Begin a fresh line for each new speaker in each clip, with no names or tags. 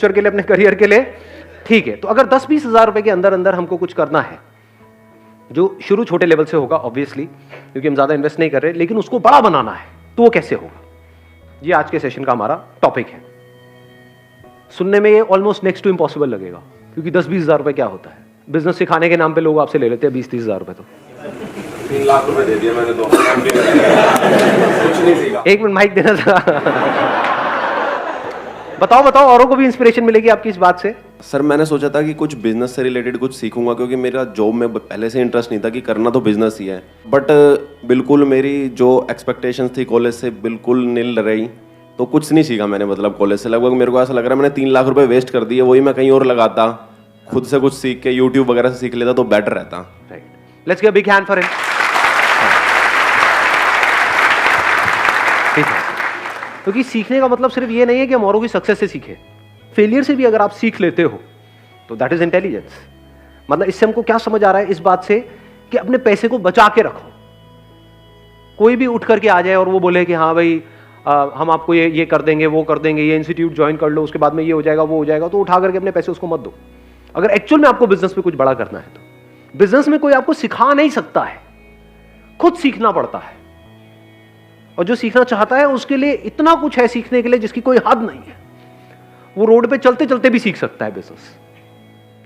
Future के लिए, अपने करियर के लिए, ठीक है। तो अगर 10-20 हज़ार रुपए के अंदर अंदर हमको कुछ करना है, जो शुरू छोटे लेवल से होगा ऑब्वियसली, क्योंकि हम ज्यादा इन्वेस्ट नहीं कर रहे, लेकिन उसको बड़ा बनाना है, तो वो कैसे होगा? ये आज के सेशन का हमारा टॉपिक है। सुनने में ये ऑलमोस्ट नेक्स्ट टू इम्पॉसिबल लगेगा, क्योंकि 10-20 हज़ार रुपए क्या होता है? बिजनेस सिखाने के नाम पे लोग आपसे ले लेते हैं 20-30 हज़ार रुपए। तो
3 लाख रुपए दे दिया मैंने, 2 कुछ नहीं सीखा।
एक मिनट माइक देना था। बताओ औरों को भी इंस्पिरेशन मिलेगी आपकी इस बात से।
सर मैंने सोचा था कि कुछ बिजनेस से रिलेटेड कुछ सीखूंगा, क्योंकि मेरा जॉब में पहले से इंटरेस्ट नहीं था कि करना तो बिजनेस ही है, बट बिल्कुल मेरी जो एक्सपेक्टेशंस थी कॉलेज से बिल्कुल नील रही, तो कुछ नहीं सीखा मैंने। मतलब कॉलेज से लगभग मेरे को ऐसा लग रहा है मैंने 3 लाख रुपए वेस्ट कर दिए, वही मैं कहीं और लगाता, खुद से कुछ सीख के यूट्यूब वगैरह से सीख लेता तो बेटर रहता।
Right, let's give a big hand for him. ठीक है, क्योंकि सीखने का मतलब सिर्फ ये नहीं है कि हम औरों की सक्सेस से सीखें, फेलियर से भी अगर आप सीख लेते हो तो दैट इज इंटेलिजेंस। मतलब इससे हमको क्या समझ आ रहा है इस बात से कि अपने पैसे को बचा के रखो। कोई भी उठ करके आ जाए और वो बोले कि हाँ भाई हम आपको ये कर देंगे, वो कर देंगे, ये इंस्टीट्यूट ज्वाइन कर लो, उसके बाद में ये हो जाएगा, वो हो जाएगा, तो उठा करके अपने पैसे उसको मत दो। अगर एक्चुअल में आपको बिजनेस में कुछ बड़ा करना है तो बिजनेस में कोई आपको सिखा नहीं सकता है, खुद सीखना पड़ता है। और जो सीखना चाहता है उसके लिए इतना कुछ है सीखने के लिए जिसकी कोई हद नहीं है। वो रोड पे चलते चलते भी सीख सकता है बिजनेस।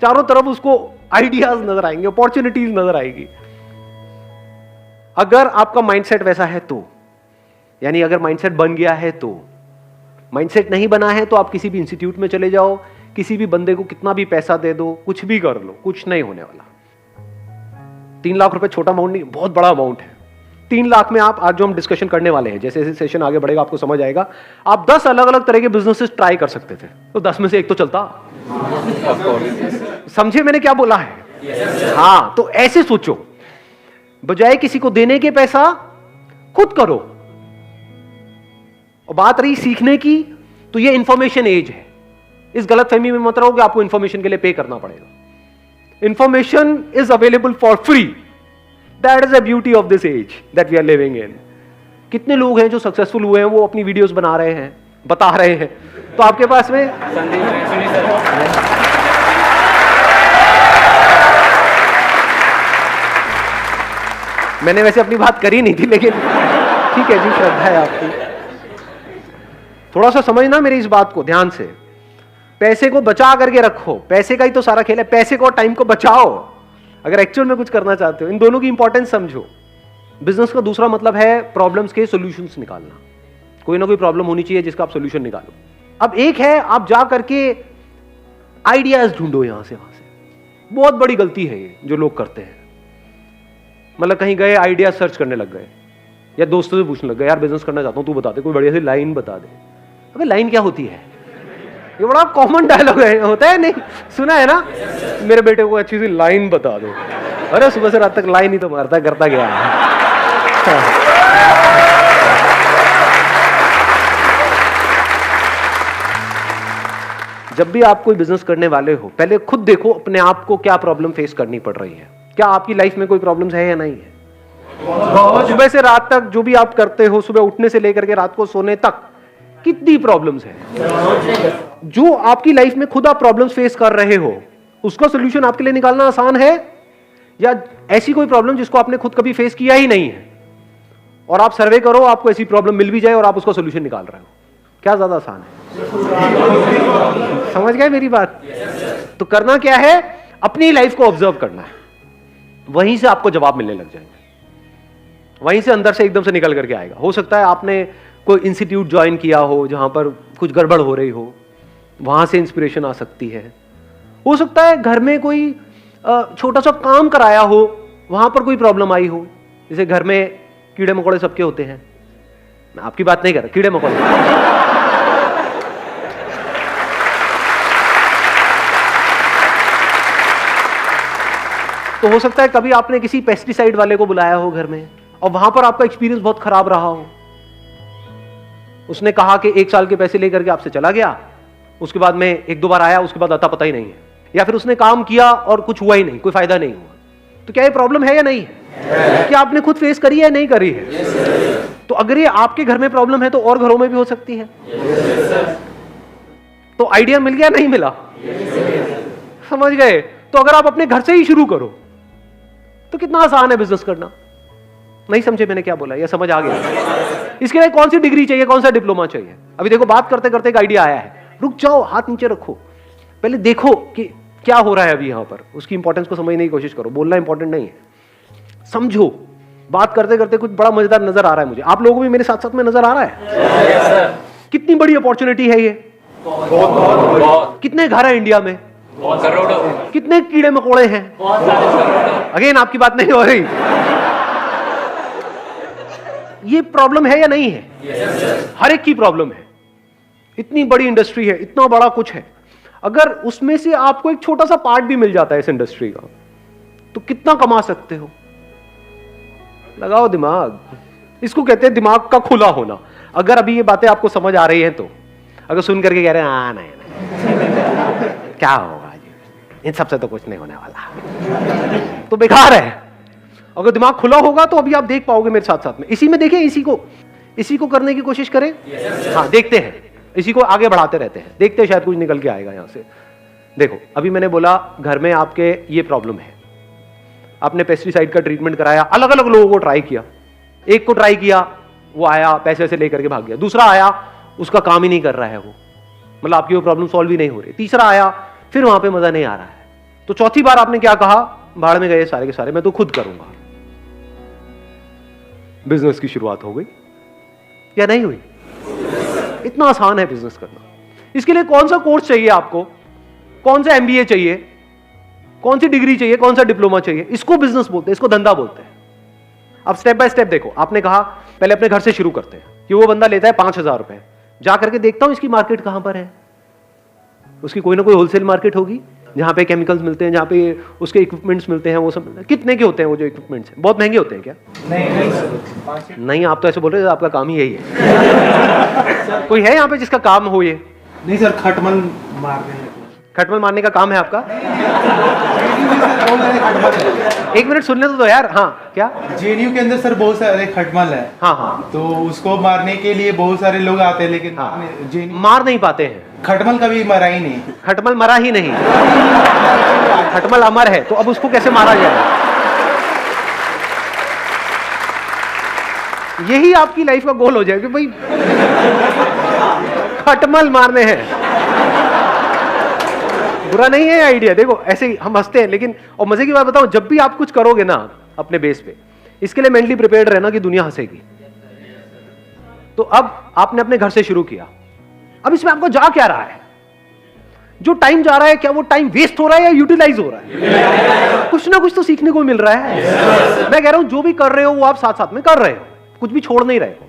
चारों तरफ उसको आइडियाज नजर आएंगे, अपॉर्चुनिटीज नजर आएगी। अगर आपका माइंडसेट वैसा है तो, यानी अगर माइंडसेट बन गया है तो। माइंडसेट नहीं बना है तो आप किसी भी इंस्टीट्यूट में चले जाओ, किसी भी बंदे को कितना भी पैसा दे दो, कुछ भी कर लो, कुछ नहीं होने वाला। 3 लाख रुपए छोटा अमाउंट नहीं, बहुत बड़ा अमाउंट है। 3 लाख में आप आज जो हम डिस्कशन करने वाले हैं, जैसे जैसे सेशन आगे बढ़ेगा आपको समझ आएगा, आप 10 अलग अलग तरह के बिजनेसेस ट्राई कर सकते थे, तो 10 में से एक तो चलता। समझे मैंने क्या बोला है? हाँ, तो ऐसे सोचो, बजाय किसी को देने के पैसा खुद करो। और बात रही सीखने की, तो ये इंफॉर्मेशन एज है। इस गलतफहमी में मत रहो कि आपको इंफॉर्मेशन के लिए पे करना पड़ेगा। Information is available for free. That is the beauty of this age that we are living in. कितने लोग हैं जो सक्सेसफुल हुए हैं, वो अपनी वीडियोस बना रहे हैं, बता रहे हैं, तो आपके पास में मैंने वैसे अपनी बात करी नहीं थी, लेकिन ठीक है जी, श्रद्धा है आपकी। थोड़ा सा समझना मेरी इस बात को ध्यान से। पैसे को बचा करके रखो, पैसे का ही तो सारा खेल है। पैसे को और टाइम को बचाओ अगर एक्चुअल में कुछ करना चाहते हो। इन दोनों की इंपॉर्टेंस समझो। बिजनेस का दूसरा मतलब है प्रॉब्लम्स के सॉल्यूशंस निकालना। कोई ना कोई प्रॉब्लम होनी चाहिए जिसका आप सॉल्यूशन निकालो। अब एक है आप जा करके आइडियाज ढूंढो यहां से वहां से। बहुत बड़ी गलती है ये जो लोग करते हैं। मतलब कहीं गए, आइडिया सर्च करने लग गए, या दोस्तों से पूछने लग गए, यार बिजनेस करना चाहता हूं, तू बता दे, कोई बढ़िया सी लाइन बता दे। अबे लाइन क्या होती है? ये बड़ा कॉमन डायलॉग है, होता है नहीं? सुना है ना? मेरे बेटे को अच्छी सी लाइन बता दो। अरे सुबह से रात तक लाइन ही तो मारता करता गया है। जब भी आप कोई बिजनेस करने वाले हो, पहले खुद देखो अपने आप को क्या प्रॉब्लम फेस करनी पड़ रही है। क्या आपकी लाइफ में कोई प्रॉब्लम्स है या नहीं है? सुबह से रात तक जो भी आप करते हो, सुबह उठने से लेकर के रात को सोने तक कितनी प्रॉब्लम्स हैं? जो आपकी लाइफ में खुद आप प्रॉब्लम्स फेस कर रहे हो, उसका सॉल्यूशन आपके लिए निकालना आसान है, या ऐसी कोई प्रॉब्लम जिसको आपने खुद कभी फेस किया ही नहीं है और आप सर्वे करो, आपको ऐसी प्रॉब्लम मिल भी जाए और आप उसका सॉल्यूशन निकाल रहे हो? क्या ज्यादा आसान है? समझ गए मेरी बात? तो करना क्या है, अपनी लाइफ को ऑब्जर्व करना है, वहीं से आपको जवाब मिलने लग जाएंगे, वहीं से अंदर से एकदम से निकल करके आएगा। हो सकता है आपने कोई इंस्टीट्यूट ज्वाइन किया हो जहां पर कुछ गड़बड़ हो रही हो, वहां से इंस्पिरेशन आ सकती है। हो सकता है घर में कोई छोटा सा काम कराया हो, वहां पर कोई प्रॉब्लम आई हो। जैसे घर में कीड़े मकोड़े सबके होते हैं, मैं आपकी बात नहीं कर रहा, कीड़े मकोड़े। तो हो सकता है कभी आपने किसी पेस्टिसाइड वाले को बुलाया हो घर में और वहां पर आपका एक्सपीरियंस बहुत खराब रहा हो। उसने कहा कि 1 साल के पैसे लेकर के आपसे चला गया, उसके बाद में 1-2 बार आया, उसके बाद अता पता ही नहीं है। या फिर उसने काम किया और कुछ हुआ ही नहीं, कोई फायदा नहीं हुआ। तो क्या ये प्रॉब्लम है या नहीं है? क्या आपने खुद फेस करी है या नहीं करी है? तो अगर ये आपके घर में प्रॉब्लम है तो और घरों में भी हो सकती है। तो आइडिया मिल गया, नहीं मिला? समझ गए? तो अगर आप अपने घर से ही शुरू करो तो कितना आसान है बिजनेस करना। नहीं समझे मैंने क्या बोला, या समझ आ गया? इसके लिए कौन सी डिग्री चाहिए, कौन सा डिप्लोमा चाहिए? अभी देखो बात करते करते एक आइडिया आया है, रुक जाओ, हाथ नीचे रखो, पहले देखो कि क्या हो रहा है अभी यहां पर, उसकी इंपॉर्टेंस को समझने की कोशिश करो। बोलना इंपॉर्टेंट नहीं है, समझो। बात करते करते कुछ बड़ा मजेदार नजर आ रहा है मुझे, आप लोगों को भी मेरे साथ साथ में नजर आ रहा है? कितनी बड़ी अपॉर्चुनिटी है ये, कितने घर है इंडिया में, कितने कीड़े मकोड़े हैं, अगेन आपकी बात नहीं हो रही। ये प्रॉब्लम है या नहीं है? हर एक की प्रॉब्लम है। इतनी बड़ी इंडस्ट्री है, इतना बड़ा कुछ है, अगर उसमें से आपको एक छोटा सा पार्ट भी मिल जाता है इस इंडस्ट्री का, तो कितना कमा सकते हो? लगाओ दिमाग, इसको कहते हैं दिमाग का खुला होना। अगर अभी ये बातें आपको समझ आ रही हैं तो, अगर सुन करके कह रहे हैं हाँ नहीं क्या होगा जी, इन सबसे तो कुछ नहीं होने वाला, तो बेकार है। अगर दिमाग खुला होगा तो अभी आप देख पाओगे मेरे साथ साथ में। इसी में देखें, इसी को करने की कोशिश करें। हाँ देखते हैं, इसी को आगे बढ़ाते रहते हैं, देखते हैं शायद कुछ निकल के आएगा यहां से। देखो अभी मैंने बोला घर में आपके ये प्रॉब्लम है, आपने पेस्टिसाइड का ट्रीटमेंट कराया, अलग अलग लोगों को ट्राई किया, एक को ट्राई किया वो आया पैसे से लेकर के भाग गया, दूसरा आया उसका काम ही नहीं कर रहा है वो, मतलब आपकी वो प्रॉब्लम सॉल्व ही नहीं हो रही, तीसरा आया फिर वहां पे मजा नहीं आ रहा है, तो चौथी बार आपने क्या कहा, भाड़ में गए सारे के सारे, मैं तो खुद करूंगा। बिजनेस की शुरुआत हो गई या नहीं हुई? इतना आसान है बिजनेस करना। इसके लिए कौन सा कोर्स चाहिए आपको, कौन सा एमबीए चाहिए, कौन सी डिग्री चाहिए, कौन सा डिप्लोमा चाहिए? इसको बिजनेस बोलते हैं, इसको धंधा बोलते हैं। अब स्टेप बाय स्टेप देखो, आपने कहा पहले अपने घर से शुरू करते हैं कि वो बंदा लेता है 5,000 रुपए, जा करके देखता हूं इसकी मार्केट कहां पर है, उसकी कोई ना कोई होलसेल मार्केट होगी जहां पे केमिकल्स मिलते हैं, जहां पे उसके इक्विपमेंट्स मिलते हैं, वो सब कितने के होते हैं वो जो इक्विपमेंट्स हैं? बहुत महंगे होते हैं क्या? नहीं आप तो ऐसे बोल रहे हो, आपका काम ही यही है। कोई है यहाँ पे जिसका काम हो ये?
नहीं सर, खटमल मारने
का काम है आपका? एक मिनट सुनने तो यार। हाँ क्या?
जेएनयू के अंदर सर बहुत सारे खटमल है।
हाँ
तो उसको मारने के लिए बहुत सारे लोग आते हैं, लेकिन
मार नहीं पाते हैं।
खटमल कभी मरा ही नहीं।
खटमल मरा ही नहीं, खटमल अमर है, तो अब उसको कैसे मारा जाए? यही आपकी लाइफ का गोल हो जाए कि भाई खटमल मारने हैं। बुरा नहीं है आइडिया, देखो ऐसे ही हम हंसते हैं, लेकिन और मजे की बात बताऊं, जब भी आप कुछ करोगे ना अपने बेस पे, इसके लिए मेंटली प्रिपेयर्ड रहना कि दुनिया हंसेगी। तो अब आपने अपने घर से शुरू किया, अब इसमें आपको जा क्या रहा है? जो टाइम जा रहा है, क्या वो टाइम वेस्ट हो रहा है या यूटिलाइज हो रहा है? कुछ ना कुछ तो सीखने को मिल रहा है। मैं कह रहा हूं जो भी कर रहे हो वो आप साथ साथ में कर रहे हो, कुछ भी छोड़ नहीं रहे हो।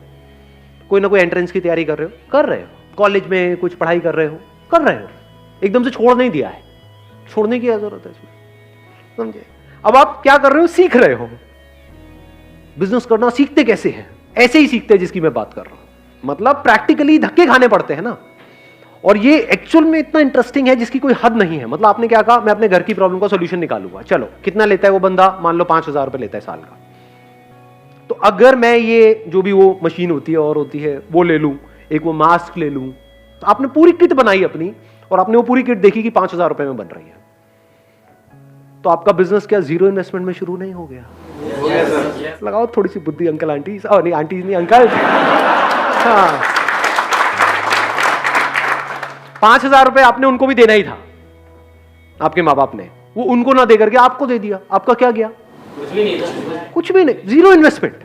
कोई ना कोई एंट्रेंस की तैयारी कर रहे हो, कॉलेज में कुछ पढ़ाई कर रहे हो, एकदम से छोड़ नहीं दिया है, छोड़ने की जरूरत है इसमें, समझे? अब आप क्या कर रहे हो, सीख रहे हो। बिजनेस करना सीखते कैसे हैं? ऐसे ही सीखते हैं जिसकी मैं बात कर रहा हूं, मतलब प्रैक्टिकली धक्के खाने पड़ते हैं ना। और ये एक्चुअल में इतना इंटरेस्टिंग है जिसकी कोई हद नहीं है। मतलब आपने क्या कहा, मैं अपने घर की प्रॉब्लम का सॉल्यूशन निकालूंगा, चलो कितना लेता है वो बंदा, मान लो 5,000 रुपए लेता है साल का। तो अगर मैं ये जो भी वो मशीन होती है और होती है वो ले लूं, एक वो मास्क ले लूं, तो आपने पूरी किट बनाई अपनी, और आपने वो पूरी किट देखी कि 5,000 रुपए में बन रही है, तो आपका बिजनेस क्या जीरो इन्वेस्टमेंट में शुरू नहीं हो गया?
हो गया सर।
लगाओ थोड़ी सी बुद्धि अंकल आंटी, नहीं आंटी नहीं अंकल। हाँ 5,000 रुपए आपने उनको भी देना ही था, आपके माँ बाप ने, वो उनको ना दे करके आपको दे दिया, आपका क्या गया? कुछ भी नहीं, जीरो इन्वेस्टमेंट।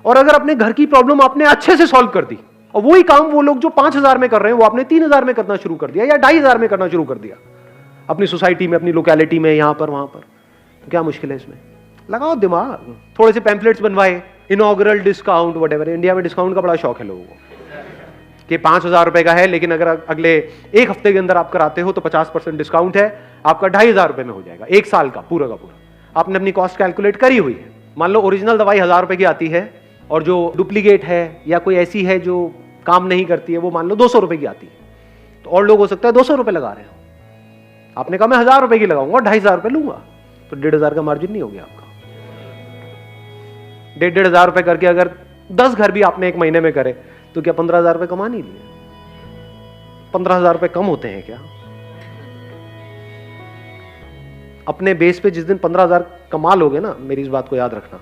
और अगर अपने घर की प्रॉब्लम आपने अच्छे से सॉल्व कर दी, और वही काम वो लोग जो 5,000 में कर रहे हैं वो आपने 3,000 में करना शुरू कर दिया या 2,500 में करना शुरू कर दिया, अपनी सोसाइटी में, अपनी लोकेलिटी में, यहां पर वहां पर, तो क्या मुश्किल है इसमें? लगाओ दिमाग। थोड़े से पैम्पलेट्स बनवाए, इनॉग्रल डिस्काउंट वटेवर, इंडिया में डिस्काउंट का बड़ा शौक है लोगों को कि 5,000 रुपए का है, लेकिन अगर अगले एक हफ्ते के अंदर आप कराते हो तो 50% डिस्काउंट है, आपका 2,500 रुपए में हो जाएगा, एक साल का पूरा का पूरा। आपने अपनी कॉस्ट कैलकुलेट करी हुई है। मान लो ओरिजिनल दवाई 1,000 रुपए की आती है, और जो डुप्लीकेट है या कोई ऐसी है जो काम नहीं करती है वो मान लो 200 रुपए की आती है, तो और लोग हो सकता है 200 रुपए लगा रहे हो, आपने कहा मैं 1,000 रुपए की लगाऊंगा, 2,500 रुपए लूंगा, तो 1,500 का मार्जिन नहीं हो गया आपका? 1,500 रुपए करके अगर 10 घर भी आपने एक महीने में करे तो क्या 15,000 रुपए कमा नहीं लिए? 15,000 रुपए कम होते हैं क्या? अपने बेस पे जिस दिन 15,000 कमा लोगे ना, मेरी इस बात को याद रखना,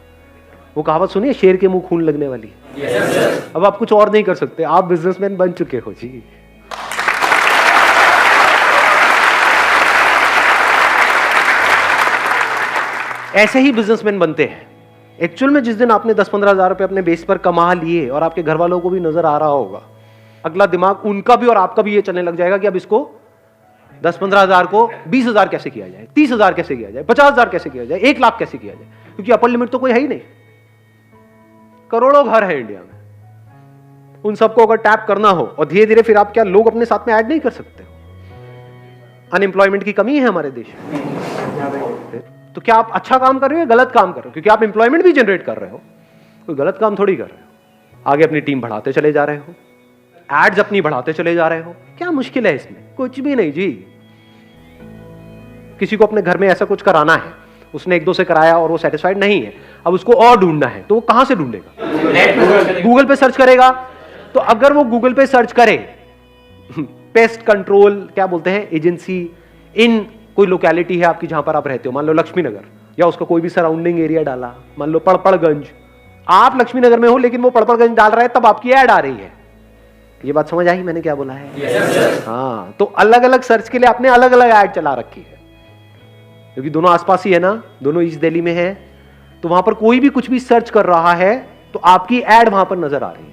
वो कहावत सुनिए, शेर के मुंह खून लगने वाली है। अब आप कुछ और नहीं कर सकते, आप बिजनेसमैन बन चुके हो जी। ऐसे ही बिजनेसमैन बनते हैं। एक्चुअल में जिस दिन आपने 10-15,000 रुपए अपने बेस पर कमा लिए और आपके घर वालों को भी नजर आ रहा होगा, अगला दिमाग उनका भी और आपका भी ये चलने लग जाएगा कि अब इसको 10-15,000 को 20,000 कैसे किया जाए, 30,000 कैसे किया जाए, 50,000 कैसे किया जाए, 1 लाख कैसे किया जाए, क्योंकि अपर लिमिट तो कोई है ही नहीं। करोड़ों घर है इंडिया में, उन सबको अगर टैप करना हो और धीरे धीरे फिर आप क्या लोग अपने साथ में ऐड नहीं कर सकते हो? अनएम्प्लॉयमेंट की कमी है हमारे देश में। तो क्या आप अच्छा काम कर रहे हो या गलत काम कर रहे हो? क्योंकि आप एम्प्लॉयमेंट भी जनरेट कर रहे हो, कोई गलत काम थोड़ी कर रहे हो। आगे अपनी टीम बढ़ाते चले जा रहे हो, एड्स अपनी बढ़ाते चले जा रहे हो, क्या मुश्किल है इसमें? कुछ भी नहीं जी। किसी को अपने घर में ऐसा कुछ कराना है, उसने 1-2 से कराया और वो सेटिस्फाइड नहीं है, अब उसको और ढूंढना है, तो वो कहां से ढूंढेगा? गूगल पे सर्च करेगा। तो अगर वो गूगल पे सर्च करे पेस्ट कंट्रोल क्या बोलते हैं एजेंसी इन कोई लोकेलिटी है आपकी जहां पर आप रहते हो, मान लो लक्ष्मी नगर, या उसका कोई भी सराउंडिंग एरिया डाला, मान लो पड़पड़गंज, आप लक्ष्मी नगर में हो लेकिन वो पड़पड़गंज डाल रहा है, तब आपकी ऐड आ रही है। ये बात समझ आई मैंने क्या बोला है? हाँ, तो अलग अलग सर्च के लिए आपने अलग अलग ऐड चला रखी है, क्योंकि दोनों आसपास ही है ना, दोनों ईस्ट दिल्ली में है, तो वहां पर कोई भी कुछ भी सर्च कर रहा है तो आपकी ऐड वहां पर नजर आ रही है।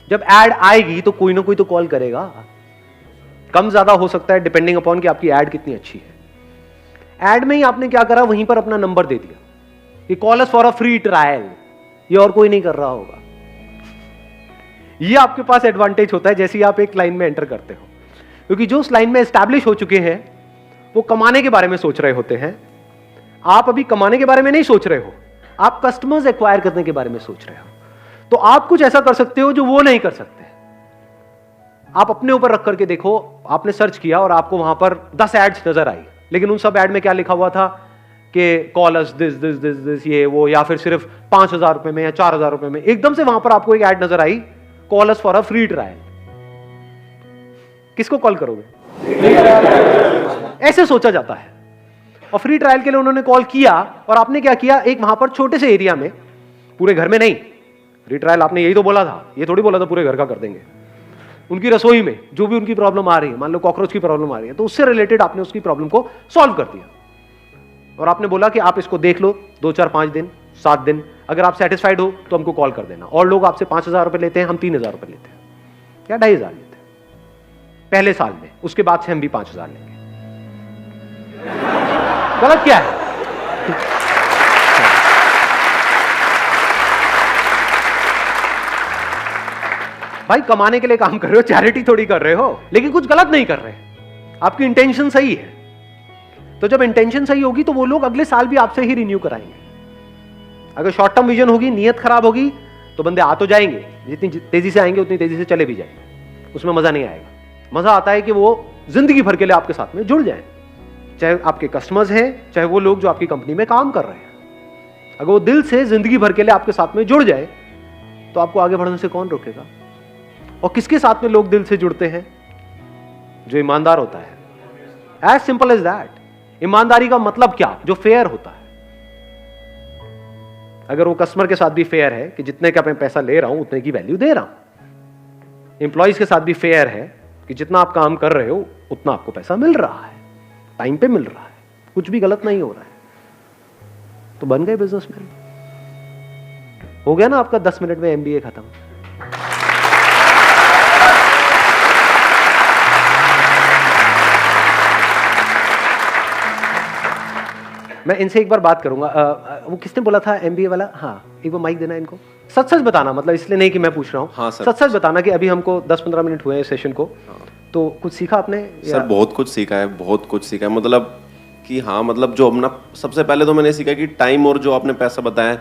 जब ऐड आएगी तो कोई ना कोई तो कॉल करेगा, कम ज्यादा हो सकता है डिपेंडिंग अपॉन कि आपकी ऐड कितनी अच्छी है। ऐड में ही आपने क्या करा, वहीं पर अपना नंबर दे दिया कि call us for a free trial, ये और कोई नहीं कर रहा होगा। ये आपके पास एडवांटेज होता है जैसे ही आप एक लाइन में एंटर करते हो, क्योंकि जो उस लाइन में एस्टैब्लिश हो चुके हैं वो कमाने के बारे में सोच रहे होते हैं। आप अभी कमाने के बारे में नहीं सोच रहे हो, आप कस्टमर्स एक्वायर करने के बारे में सोच रहे हो। तो आप कुछ ऐसा कर सकते हो जो वो नहीं कर सकते। आप अपने ऊपर रख करके देखो, आपने सर्च किया और आपको वहां पर 10 एड्स नजर आई, लेकिन उन सब एड में क्या लिखा हुआ था कि call us this this this this ये वो, या फिर सिर्फ 5,000 रुपए में या 4,000 रुपए में। एकदम से वहां पर आपको एक ऐड नजर आई, call us for a free trial. किसको कॉल करोगे? ऐसे सोचा जाता है। और फ्री ट्रायल के लिए उन्होंने कॉल किया और आपने क्या किया, एक वहां पर छोटे से एरिया में, पूरे घर में नहीं, फ्री ट्रायल आपने यही तो बोला था, ये थोड़ी बोला था पूरे घर का कर देंगे। उनकी रसोई में जो भी उनकी प्रॉब्लम आ रही है, मान लो कॉकरोच की प्रॉब्लम आ रही है, तो उससे रिलेटेड आपने उसकी प्रॉब्लम को सॉल्व कर दिया और आपने बोला कि आप इसको देख लो 2, 4, 5 दिन, 7 दिन, अगर आप सेटिस्फाइड हो तो हमको कॉल कर देना। और लोग आपसे 5,000 रुपए लेते हैं, हम 3,000 रुपए लेते हैं या 2,500 लेते हैं पहले साल में, उसके बाद से हम भी 5,000 लेंगे। गलत क्या है? भाई कमाने के लिए काम कर रहे हो, चैरिटी थोड़ी कर रहे हो, लेकिन कुछ गलत नहीं कर रहे, आपकी इंटेंशन सही है। तो जब इंटेंशन सही होगी तो वो लोग अगले साल भी आपसे ही रिन्यू कराएंगे। अगर शॉर्ट टर्म विजन होगी, नियत खराब होगी, तो बंदे आ तो जाएंगे, जितनी तेजी से आएंगे उतनी तेजी से चले भी जाएंगे, उसमें मजा नहीं आएगा। मजा आता है कि वो जिंदगी भर के लिए आपके साथ में जुड़ जाए, चाहे आपके कस्टमर्स हैं, चाहे वो लोग जो आपकी कंपनी में काम कर रहे हैं। अगर वो दिल से जिंदगी भर के लिए आपके साथ में जुड़ जाए तो आपको आगे बढ़ने से कौन रोकेगा? और किसके साथ में लोग दिल से जुड़ते हैं? जो ईमानदार होता है। As simple as that. ईमानदारी का मतलब क्या? जो फेयर होता है। अगर वो कस्टमर के साथ भी फेयर है कि जितने का मैं पैसा ले रहा हूं उतने की वैल्यू दे रहा हूं, एम्प्लॉइज के साथ भी फेयर है कि जितना आप काम कर रहे हो उतना आपको पैसा मिल रहा है, टाइम पे मिल रहा है, कुछ भी गलत नहीं हो रहा है, तो बन गए बिजनेसमैन। हो गया ना आपका 10 मिनट में एमबीए खत्म। मैं इनसे एक बार बात करूंगा। वो किसने बोला था एमबीए वाला? हाँ, एक बार माइक देना इनको। सच सच बताना, मतलब इसलिए नहीं कि मैं पूछ रहा हूँ।
हाँ सर,
सच सच बताना कि अभी हमको 10-15 मिनट हुए हैं सेशन को। हाँ। तो कुछ सीखा आपने?
सर बहुत कुछ सीखा है, बहुत कुछ सीखा है। मतलब कि हाँ, मतलब जो अपना सबसे पहले तो मैंने सीखा कि टाइम और जो आपने पैसा बताया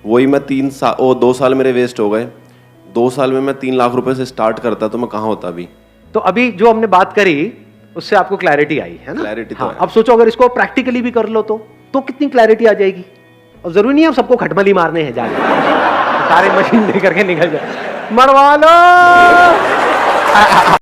वही मैं 2 साल मेरे वेस्ट हो गए। 2 साल में मैं 3 लाख रुपए से स्टार्ट करता तो मैं कहाँ होता अभी।
तो अभी जो हमने बात करी उससे आपको क्लैरिटी आई है ना?
क्लैरिटी
हाँ,
तो
अब सोचो अगर इसको प्रैक्टिकली भी कर लो तो कितनी क्लैरिटी आ जाएगी। और जरूरी नहीं है सबको खटमली मारने हैं जाके सारे मशीन लेकर के निकल जाए, मरवा लो।